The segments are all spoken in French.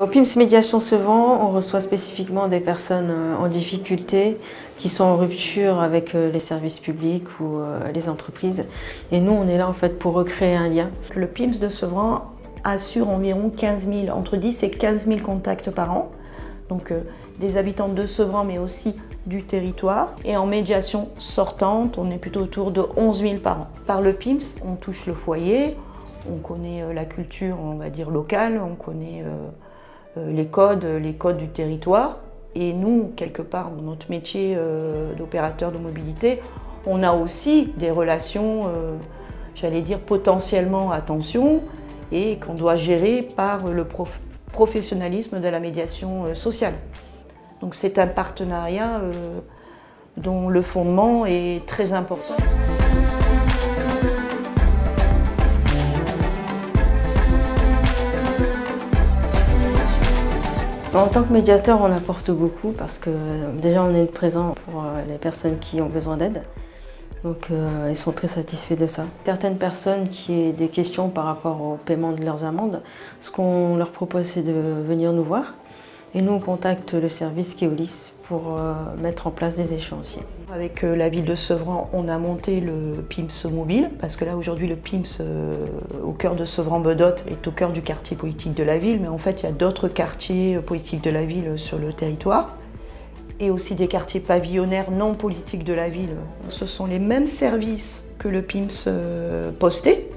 Au PIMS Médiation Sevran, on reçoit spécifiquement des personnes en difficulté qui sont en rupture avec les services publics ou les entreprises. Et nous, on est là en fait pour recréer un lien. Le PIMS de Sevran assure environ 15 000, entre 10 et 15 000 contacts par an. Donc des habitants de Sevran, mais aussi du territoire. Et en médiation sortante, on est plutôt autour de 11 000 par an. Par le PIMS, on touche le foyer, on connaît la culture, on va dire, locale, on connaît les codes du territoire. Et nous, quelque part, dans notre métier d'opérateur de mobilité, on a aussi des relations, j'allais dire, potentiellement à tension et qu'on doit gérer par le professionnalisme de la médiation sociale. Donc c'est un partenariat dont le fondement est très important. En tant que médiateur, on apporte beaucoup parce que déjà on est présent pour les personnes qui ont besoin d'aide. Donc ils sont très satisfaits de ça. Certaines personnes qui aient des questions par rapport au paiement de leurs amendes, ce qu'on leur propose c'est de venir nous voir. Et nous on contacte le service Keolis pour mettre en place des échéanciers. Avec la ville de Sevran, on a monté le PIMS mobile, parce que là aujourd'hui le PIMS au cœur de Sevran-Bedotte est au cœur du quartier politique de la ville, mais en fait il y a d'autres quartiers politiques de la ville sur le territoire, et aussi des quartiers pavillonnaires non politiques de la ville. Ce sont les mêmes services que le PIMS posté,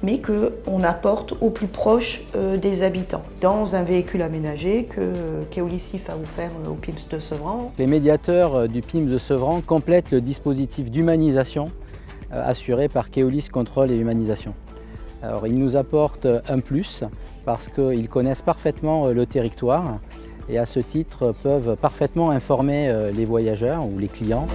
mais qu'on apporte au plus proche des habitants, dans un véhicule aménagé que Keolis a offert au PIMS de Sevran. Les médiateurs du PIMS de Sevran complètent le dispositif d'humanisation assuré par Keolis Contrôle et Humanisation. Alors, ils nous apportent un plus parce qu'ils connaissent parfaitement le territoire et à ce titre peuvent parfaitement informer les voyageurs ou les clients.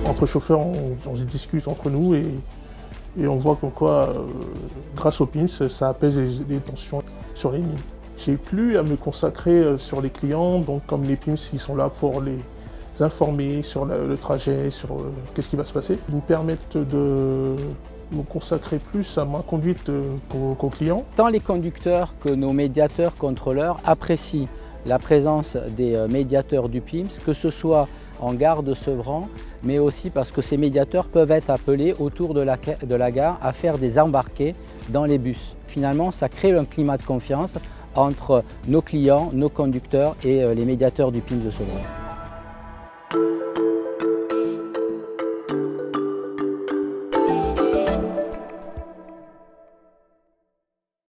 Entre chauffeurs, on se discute entre nous et on voit comme quoi, grâce au PIMS, ça apaise les tensions sur les lignes. J'ai plus à me consacrer sur les clients, donc comme les PIMS ils sont là pour les informer sur le trajet, sur qu'est-ce qui va se passer. Ils me permettent de me consacrer plus à ma conduite qu'aux clients. Tant les conducteurs que nos médiateurs contrôleurs apprécient la présence des médiateurs du PIMS, que ce soit en gare de Sevran, mais aussi parce que ces médiateurs peuvent être appelés autour de la gare à faire des embarqués dans les bus. Finalement, ça crée un climat de confiance entre nos clients, nos conducteurs et les médiateurs du PIMS de Sevran.